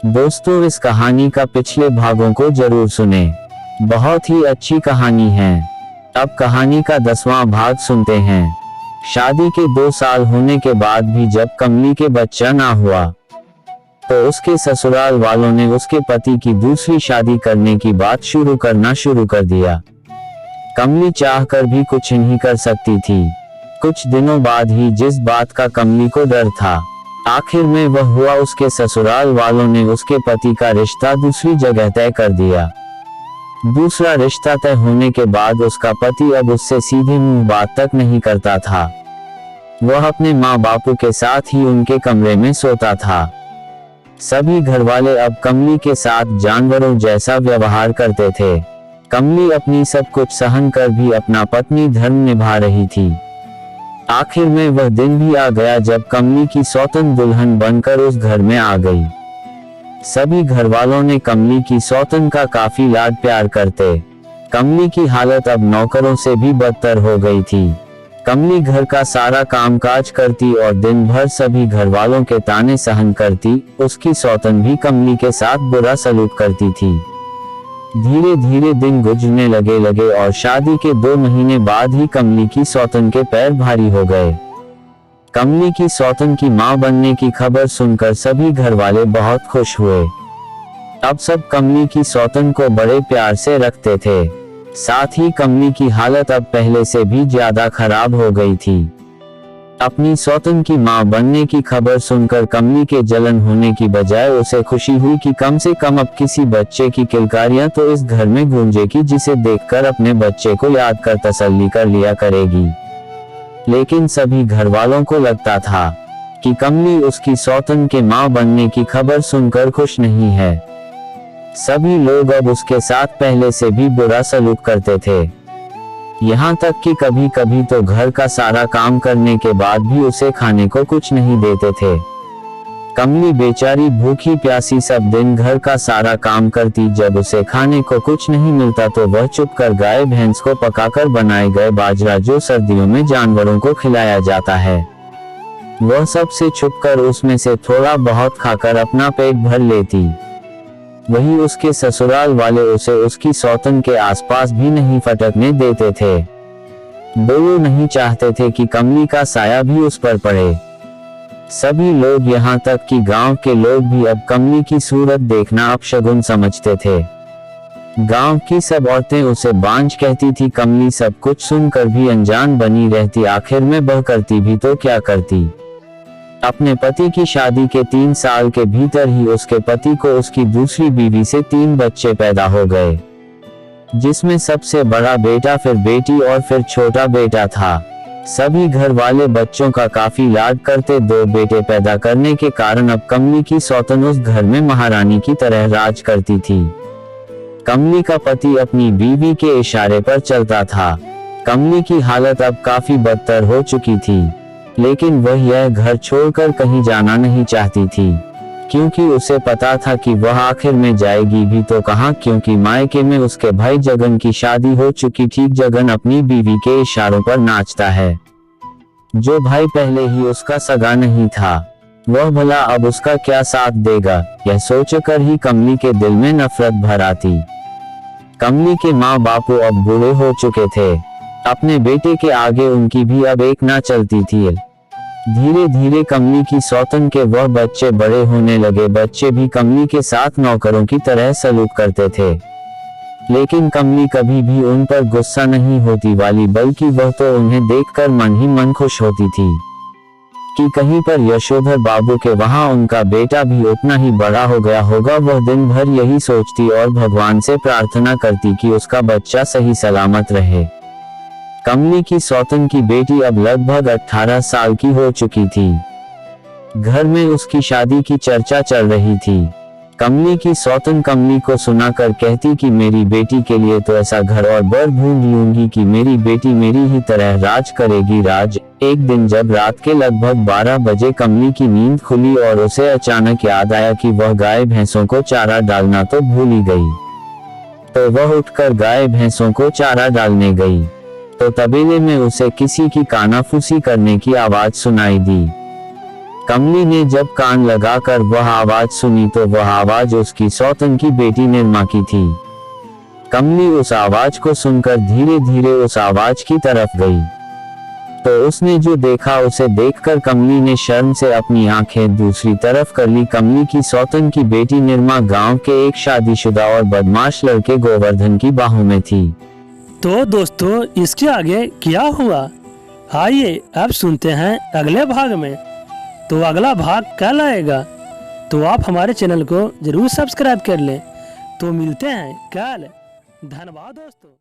दोस्तों, इस कहानी का पिछले भागों को जरूर सुने। बहुत ही अच्छी कहानी है। अब कहानी का 10वां भाग सुनते हैं। शादी के 2 साल होने के बाद भी जब कमली के बच्चा ना हुआ तो उसके ससुराल वालों ने उसके पति की दूसरी शादी करने की बात शुरू कर दिया। कमली चाहकर भी कुछ नहीं कर सकती थी। कुछ दिनों बाद ही जिस बात का कमली को डर था, आखिर में वह हुआ। उसके ससुराल वालों ने उसके पति का रिश्ता दूसरी जगह तय कर दिया। दूसरा रिश्ता तय होने के बाद उसका पति अब उससे सीधे मुंह बात तक नहीं करता था। वह अपने माँ बापू के साथ ही उनके कमरे में सोता था। सभी घरवाले अब कमली के साथ जानवरों जैसा व्यवहार करते थे। कमली अपनी सब कुछ सहन कर भी अपना पत्नी धर्म निभा रही थी। आखिर में वह दिन भी आ गया जब कमली की सौतन दुल्हन बनकर उस घर में आ गई। सभी घरवालों ने कमली की सौतन का काफी लाड प्यार करते। कमली की हालत अब नौकरों से भी बदतर हो गई थी। कमली घर का सारा कामकाज करती और दिन भर सभी घरवालों के ताने सहन करती। उसकी सौतन भी कमली के साथ बुरा सलूक करती थी। धीरे धीरे दिन गुजरने लगे और शादी के 2 महीने बाद ही कमली की सौतन के पैर भारी हो गए। कमली की सौतन की मां बनने की खबर सुनकर सभी घरवाले बहुत खुश हुए। अब सब कमली की सौतन को बड़े प्यार से रखते थे। साथ ही कमली की हालत अब पहले से भी ज्यादा खराब हो गई थी। अपनी सौतन की मां बनने की खबर सुनकर कमली के जलन होने की बजाय उसे खुशी हुई कि कम से कम अब किसी बच्चे की किलकारियां तो इस घर में गूंजेगी, जिसे देखकर अपने बच्चे को याद कर तसल्ली कर लिया करेगी। लेकिन सभी घरवालों को लगता था कि कमली उसकी सौतन के मां बनने की खबर सुनकर खुश नहीं है। सभी लोग अब उसके साथ पहले से भी बुरा सलूक करते थे। यहाँ तक कि कभी कभी तो घर का सारा काम करने के बाद भी उसे खाने को कुछ नहीं देते थे। कमली बेचारी भूखी प्यासी सब दिन घर का सारा काम करती। जब उसे खाने को कुछ नहीं मिलता तो वह चुपकर गाय भैंस को पकाकर बनाए गए बाजरा, जो सर्दियों में जानवरों को खिलाया जाता है, वह सबसे छुपकर उसमें से थोड़ा बहुत खाकर अपना पेट भर लेती। वही उसके ससुराल वाले उसे उसकी सौतन के आसपास भी नहीं फटकने देते थे। दोनों नहीं चाहते थे कि कमली का साया भी उस पर पड़े। सभी लोग, यहाँ तक कि गांव के लोग भी अब कमली की सूरत देखना अपशगुन समझते थे। गांव की सब औरतें उसे बांझ कहती थी। कमली सब कुछ सुनकर भी अनजान बनी रहती। आखिर में वह करती भी तो क्या करती। अपने पति की शादी के 3 साल के भीतर ही उसके पति को उसकी दूसरी बीवी से 3 बच्चे पैदा हो गए, जिसमें सबसे बड़ा बेटा, फिर बेटी और फिर छोटा बेटा था। सभी घर वाले बच्चों का काफी लाड करते। 2 बेटे पैदा करने के कारण अब कमली की सौतन उस घर में महारानी की तरह राज करती थी। कमली का पति अपनी बीवी के इशारे पर चलता था। कमली की हालत अब काफी बदतर हो चुकी थी, लेकिन वह यह घर छोड़कर कहीं जाना नहीं चाहती थी, क्योंकि उसे पता था कि वह आखिर में जाएगी भी तो कहां, क्योंकि मायके में उसके भाई जगन की शादी हो चुकी थी। जगन अपनी बीवी के इशारों पर नाचता है। जो भाई पहले ही उसका सगा नहीं था, वह भला अब उसका क्या साथ देगा, यह सोचकर ही कमली के दिल में नफरत भर आती। कमली के माँ बापू अब बूढ़े हो चुके थे। अपने बेटे के आगे उनकी भी अब एक ना चलती थी। धीरे धीरे कमली की सौतन के वह बच्चे बड़े होने लगे। बच्चे भी कमली के साथ नौकरों की तरह सलूक करते थे, लेकिन कमली कभी भी उन पर गुस्सा नहीं होती वाली, बल्कि वह तो उन्हें देखकर मन ही मन खुश होती थी कि कहीं पर यशोधर बाबू के वहां उनका बेटा भी उतना ही बड़ा हो गया होगा। वह दिन भर यही सोचती और भगवान से प्रार्थना करती कि उसका बच्चा सही सलामत रहे। कमली की सौतन की बेटी अब लगभग 18 साल की हो चुकी थी। घर में उसकी शादी की चर्चा चल रही थी। कमली की सौतन कमली को सुनाकर कहती कि मेरी बेटी के लिए तो ऐसा घर और बर ढूंढ लूंगी कि मेरी बेटी मेरी ही तरह राज करेगी। राज। एक दिन जब रात के लगभग 12 बजे कमली की नींद खुली और उसे अचानक याद आया कि वह गाय भैंसों को चारा डालना तो भूल ही गई, तो वह उठकर गाय भैंसों को चारा डालने गई तो तबेले में उसे किसी की कानाफूसी करने की आवाज सुनाई दी। कमली ने जब कान लगाकर वह आवाज सुनी तो वह आवाज उसकी सौतन की बेटी निर्मा की थी। कमली उस आवाज को सुनकर धीरे धीरे उस आवाज की तरफ गई, तो उसने जो देखा उसे देखकर कमली ने शर्म से अपनी आंखें दूसरी तरफ कर ली। कमली की सौतन की बेटी निर्मा गांव के एक शादीशुदा और बदमाश लड़के गोवर्धन की बाहों में थी। तो दोस्तों इसके आगे क्या हुआ, आइए अब सुनते हैं अगले भाग में। तो अगला भाग कल आएगा, तो आप हमारे चैनल को जरूर सब्सक्राइब कर लें। तो मिलते हैं कल। धन्यवाद दोस्तों।